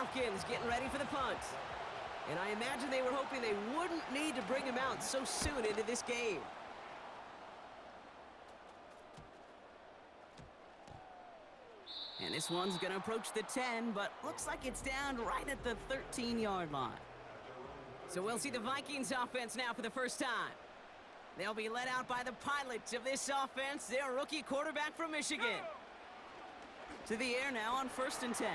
Falcons getting ready for the punt. And I imagine they were hoping they wouldn't need to bring him out so soon into this game. And this one's going to approach the 10, but looks like it's down right at the 13-yard line. So we'll see the Vikings offense now for the first time. They'll be led out by the pilots of this offense, their rookie quarterback from Michigan. To the air now on 1st and 10.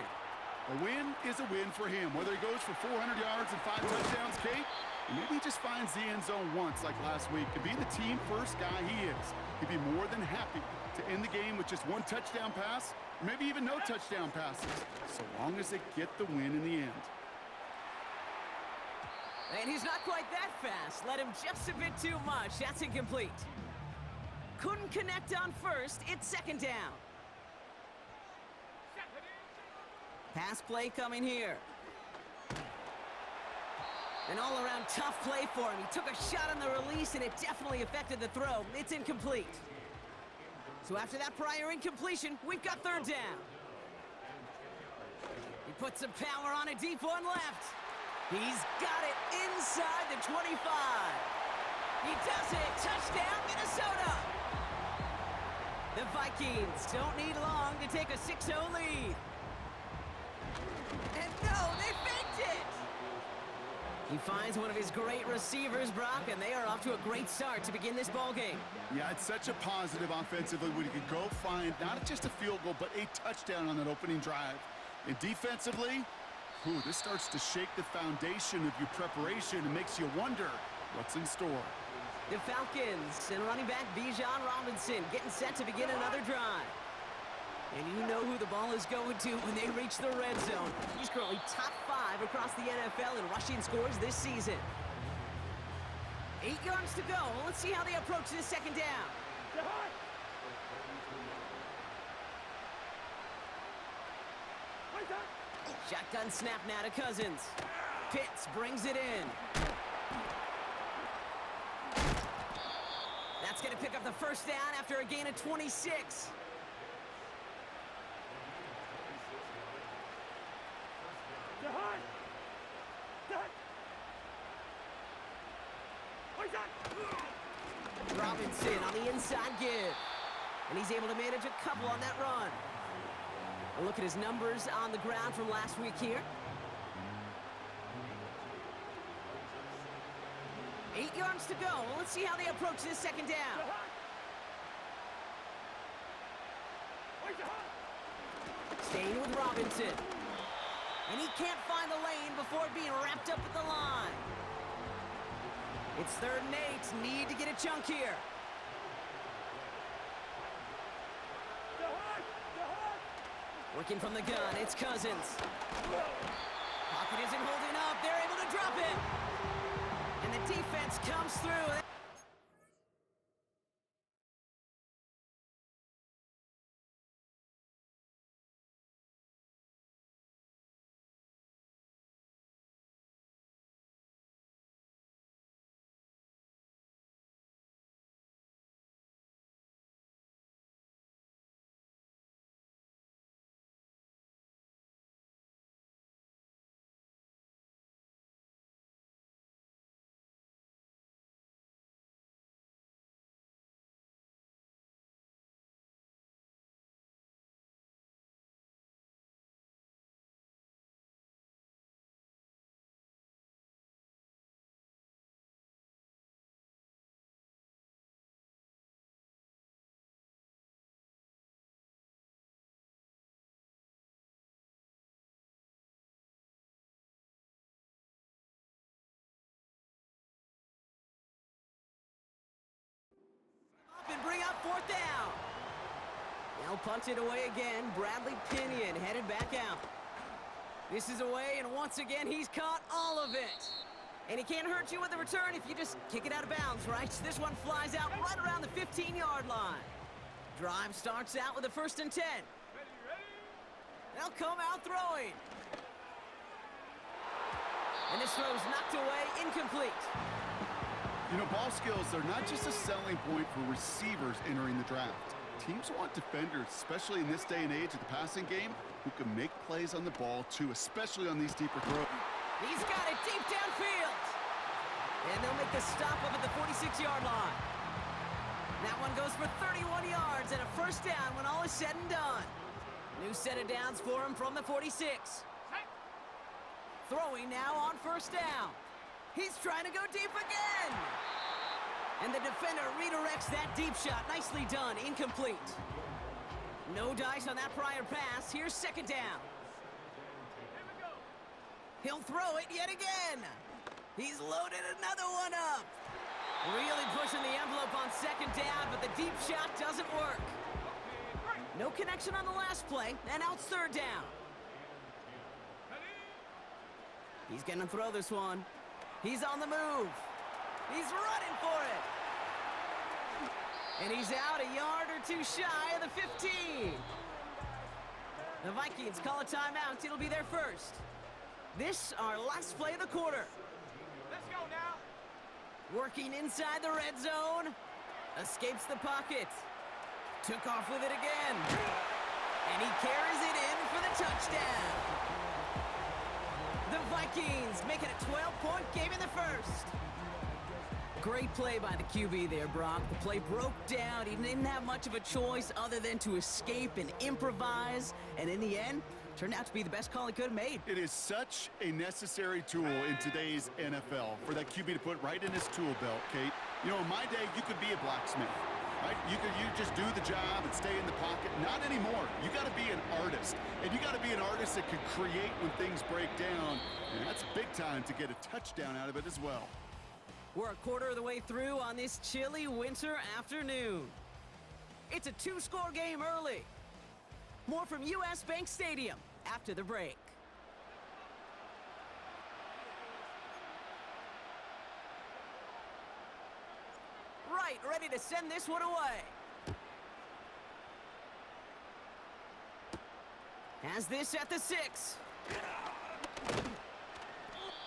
A win is a win for him, whether he goes for 400 yards and 5 touchdowns, Kate, or maybe he just finds the end zone once like last week. And being the team-first guy he is, he'd be more than happy to end the game with just 1 touchdown pass, or maybe even no touchdown passes, so long as they get the win in the end. And he's not quite that fast. Let him just a bit too much. That's incomplete. Couldn't connect on 1st. It's 2nd down. Pass play coming here. An all-around tough play for him. He took a shot on the release, and it definitely affected the throw. It's incomplete. So after that prior incompletion, we've got 3rd down. He puts some power on a deep one left. He's got it inside the 25. He does it. Touchdown, Minnesota. The Vikings don't need long to take a 6-0 lead. And no, they faked it! He finds one of his great receivers, Brock, and they are off to a great start to begin this ballgame. Yeah, it's such a positive offensively when he could go find not just a field goal, but a touchdown on that opening drive. And defensively, this starts to shake the foundation of your preparation and makes you wonder what's in store. The Falcons and running back Bijan Robinson getting set to begin another drive. And you know who the ball is going to when they reach the red zone. He's currently top 5 across the NFL in rushing scores this season. 8 yards to go. Let's see how they approach this 2nd down. Shotgun snap now to Cousins. Pitts brings it in. That's going to pick up the 1st down after a gain of 26. Robinson on the inside give. And he's able to manage a couple on that run. A look at his numbers on the ground from last week here. 8 yards to go. Let's see how they approach this 2nd down. Staying with Robinson. And he can't find the lane before being wrapped up at the line. It's 3rd and 8. Need to get a chunk here. Working from the gun, it's Cousins. Pocket isn't holding up. They're able to drop it. And the defense comes through. And bring up 4th down. They'll punt it away again. Bradley Pinion headed back out. This is away, and once again, he's caught all of it. And he can't hurt you with the return if you just kick it out of bounds, right? This one flies out right around the 15-yard line. Drive starts out with a 1st and 10. They'll come out throwing. And this throw's knocked away, incomplete. You know, ball skills are not just a selling point for receivers entering the draft. Teams want defenders, especially in this day and age of the passing game, who can make plays on the ball, too, especially on these deeper throws. He's got it deep downfield. And they'll make the stop up at the 46-yard line. That one goes for 31 yards and a first down when all is said and done. New set of downs for him from the 46. Throwing now on first down. He's trying to go deep again. And the defender redirects that deep shot. Nicely done. Incomplete. No dice on that prior pass. Here's second down. He'll throw it yet again. He's loaded another one up. Really pushing the envelope on second down, but the deep shot doesn't work. No connection on the last play, and now it's third down. He's going to throw this one. He's on the move. He's running for it. And he's out a yard or two shy of the 15. The Vikings call a timeout. It'll be their first. This, our last play of the quarter. Let's go now. Working inside the red zone. Escapes the pocket. Took off with it again. And he carries it in for the touchdown. The Vikings make it a 12-point game in the first. Great play by the QB there, Brock. The play broke down. He didn't have much of a choice other than to escape and improvise. And in the end, turned out to be the best call he could have made. It is such a necessary tool in today's NFL for that QB to put right in his tool belt, Kate. You know, in my day, you could be a blacksmith, right? You just do the job and stay in the pocket. Not anymore. You got to be an artist. And you got to be an artist that can create when things break down. And that's big time to get a touchdown out of it as well. We're a quarter of the way through on this chilly winter afternoon. It's a two-score game early. More from U.S. Bank Stadium after the break. Right, ready to send this one away. Has this at the 6.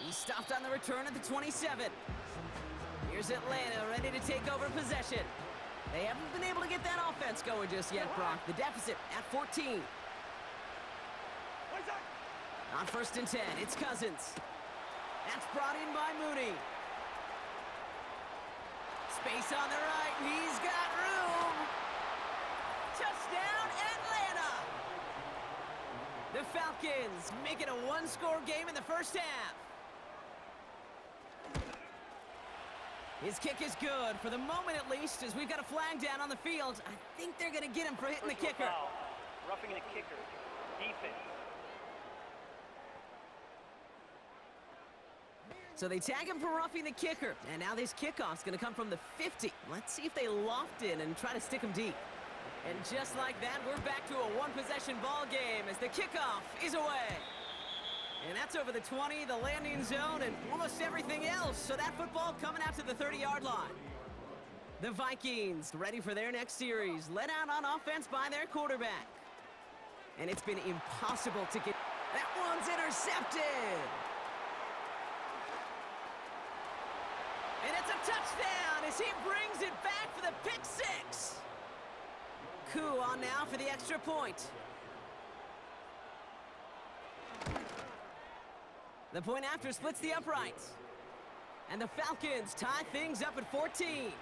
He stopped on the return at the 27. Here's Atlanta ready to take over possession. They haven't been able to get that offense going just yet, Brock. The deficit at 14. On first and 10, it's Cousins. That's brought in by Mooney. Space on the right, and he's got room. Touchdown, Atlanta! The Falcons make it a one-score game in the first half. His kick is good, for the moment at least, as we've got a flag down on the field. I think they're going to get him for hitting the kicker. Foul. Roughing the kicker. Defense. So they tag him for roughing the kicker, and now this kickoff's going to come from the 50. Let's see if they loft in and try to stick him deep. And just like that, we're back to a one-possession ball game as the kickoff is away. And that's over the 20, the landing zone, and almost everything else. So that football coming out to the 30-yard line. The Vikings ready for their next series, led out on offense by their quarterback. And it's been impossible to get... That one's intercepted! And it's a touchdown as he brings it back for the pick 6. Koo on now for the extra point. The point after splits the uprights. And the Falcons tie things up at 14.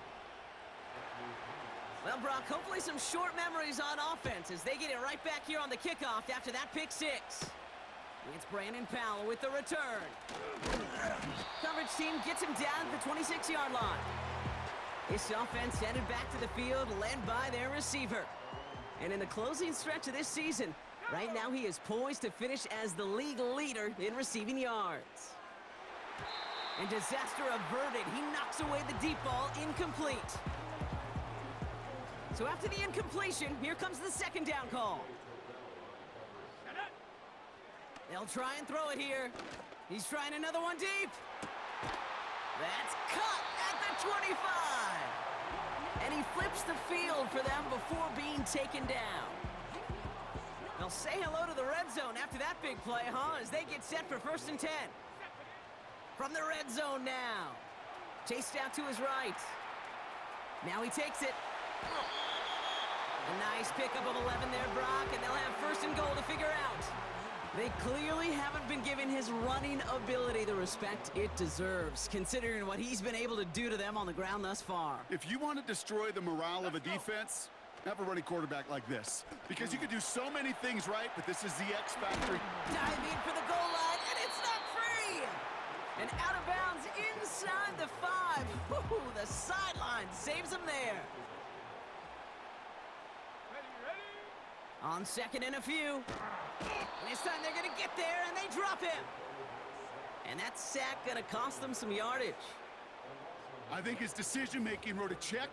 Well, Brock, hopefully some short memories on offense as they get it right back here on the kickoff after that pick 6. It's Brandon Powell with the return. Coverage team gets him down at the 26-yard line. This offense headed back to the field, led by their receiver. And in the closing stretch of this season, right now he is poised to finish as the league leader in receiving yards. And disaster averted. He knocks away the deep ball, incomplete. So after the incompletion, here comes the second down call. They'll try and throw it here. He's trying another one deep. That's cut at the 25. And he flips the field for them before being taken down. They'll say hello to the red zone after that big play, huh? As they get set for first and 10. From the red zone now. Chased out to his right. Now he takes it. A nice pickup of 11 there, Brock, and they'll have first and goal to figure out. They clearly haven't been giving his running ability the respect it deserves, considering what he's been able to do to them on the ground thus far. If you want to destroy the morale of a defense, have a running quarterback like this. Because you can do so many things right, but this is the X factor. Diving for the goal line, and it's not free! And out of bounds inside the 5. Woo, the sideline saves him there. On second and a few. And this time they're going to get there, and they drop him. And that sack going to cost them some yardage. I think his decision-making wrote a check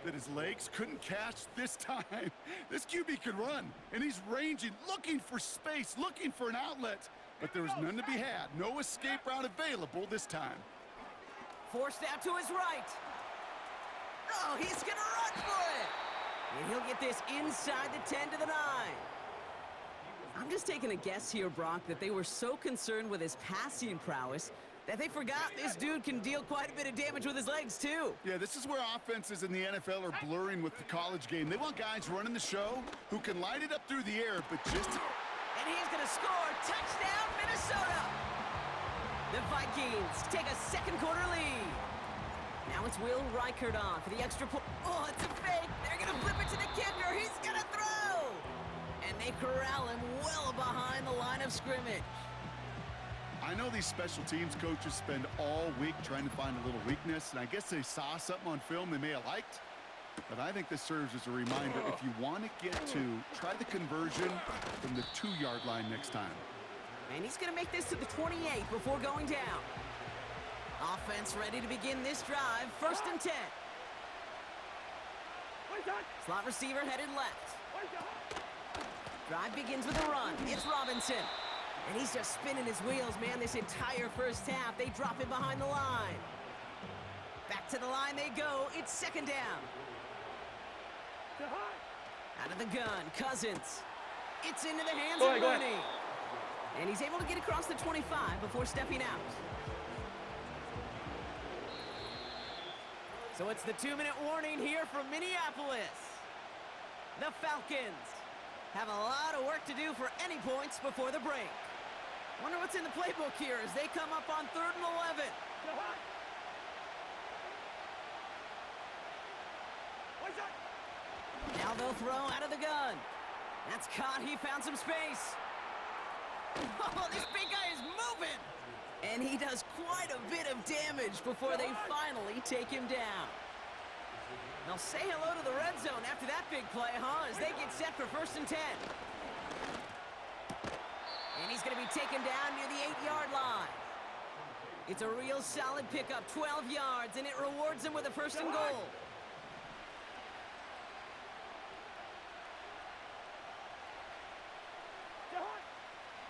that his legs couldn't catch this time. This QB can run, and he's ranging, looking for space, looking for an outlet. But there was none to be had. No escape route available this time. Forced out to his right. Oh, he's going to run for it. And he'll get this inside the 10 to the 9. I'm just taking a guess here, Brock, that they were so concerned with his passing prowess that they forgot this dude can deal quite a bit of damage with his legs, too. Yeah, this is where offenses in the NFL are blurring with the college game. They want guys running the show who can light it up through the air, but just... And he's going to score. Touchdown, Minnesota! The Vikings take a second quarter lead. Now it's Will Reichert on for the extra point. Oh, it's a fake. They're going to flip it to the kicker. He's going to throw. And they corral him well behind the line of scrimmage. I know these special teams coaches spend all week trying to find a little weakness, and I guess they saw something on film they may have liked. But I think this serves as a reminder, if you want to get to, try the conversion from the 2-yard line next time. And he's going to make this to the 28 before going down. Offense ready to begin this drive. First and 10. Slot receiver headed left. Drive begins with a run. It's Robinson. And he's just spinning his wheels, man, this entire first half. They drop him behind the line. Back to the line they go. It's second down. Out of the gun, Cousins. It's into the hands of Mooney. And he's able to get across the 25 before stepping out. So it's the 2-minute warning here from Minneapolis. The Falcons have a lot of work to do for any points before the break. Wonder what's in the playbook here as they come up on 3rd and 11. Now they'll throw out of the gun. That's caught. He found some space. Oh, this big guy is moving. And he does quite a bit of damage before they finally take him down. They'll say hello to the red zone after that big play, huh? As they get set for 1st and 10. And he's going to be taken down near the 8-yard line. It's a real solid pickup, 12 yards, and it rewards him with a 1st and goal.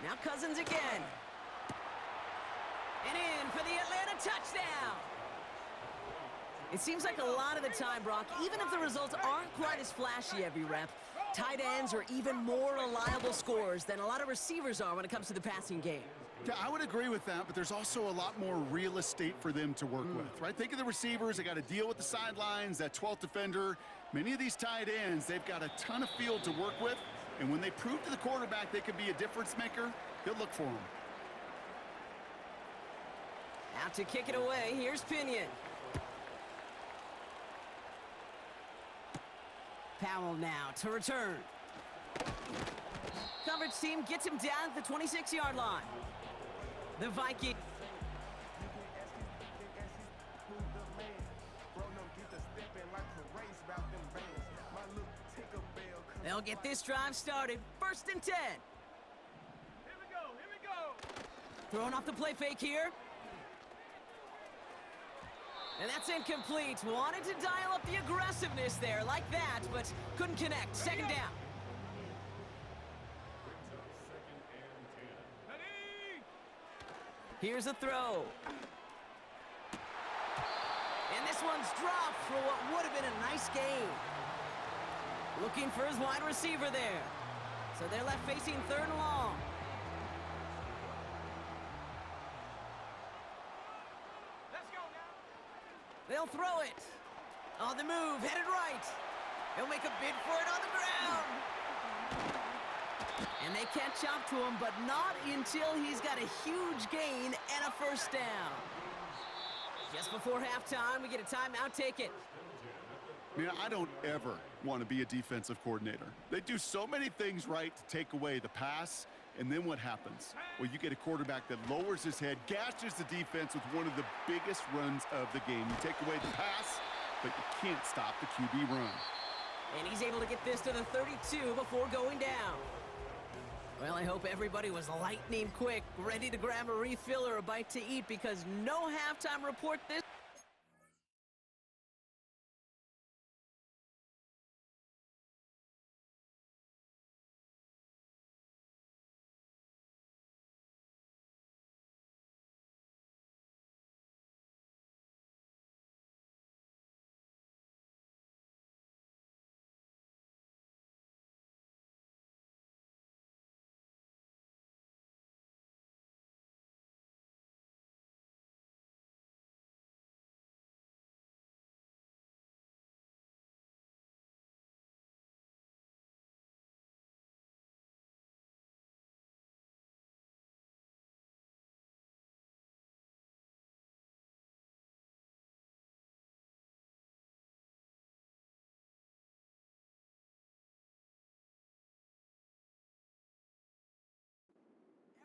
Now Cousins again. And in for the Atlanta touchdown. It seems like a lot of the time, Brock, even if the results aren't quite as flashy every rep, tight ends are even more reliable scorers than a lot of receivers are when it comes to the passing game. Yeah, I would agree with that, but there's also a lot more real estate for them to work with, right? Think of the receivers. They got to deal with the sidelines, that 12th defender. Many of these tight ends, they've got a ton of field to work with, and when they prove to the quarterback they can be a difference maker, he'll look for them. Out to kick it away, here's Pinion. Powell now to return. Coverage team gets him down at the 26-yard line. The Vikings. They'll get this drive started. 1st and 10. Here we go. Throwing off the play fake here. And that's incomplete. Wanted to dial up the aggressiveness there like that, but couldn't connect. Second down. Here's a throw. And this one's dropped for what would have been a nice gain. Looking for his wide receiver there. So they're left facing 3rd and long. They'll throw it. On the move, headed right. He'll make a bid for it on the ground. And they catch up to him, but not until he's got a huge gain and a first down. Just before halftime, we get a timeout. Take it. Man, I don't ever want to be a defensive coordinator. They do so many things right to take away the pass, and then what happens? Well, you get a quarterback that lowers his head, gashes the defense with one of the biggest runs of the game. You take away the pass, but you can't stop the QB run. And he's able to get this to the 32 before going down. Well, I hope everybody was lightning quick, ready to grab a refill or a bite to eat, because no halftime report this.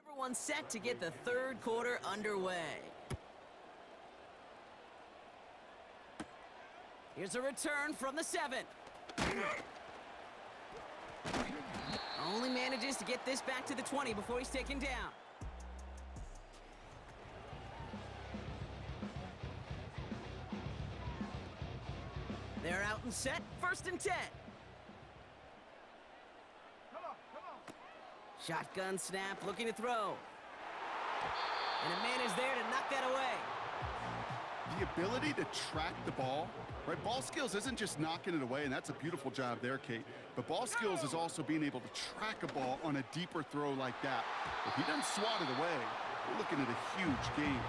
Everyone's set to get the third quarter underway. Here's a return from the 7. Only manages to get this back to the 20 before he's taken down. They're out and set, 1st and 10. Shotgun snap, looking to throw. And a man is there to knock that away. The ability to track the ball, right? Ball skills isn't just knocking it away, and that's a beautiful job there, Kate. But ball skills is also being able to track a ball on a deeper throw like that. If he doesn't swat it away, we're looking at a huge gain.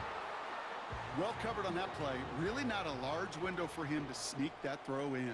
Well covered on that play. Really not a large window for him to sneak that throw in.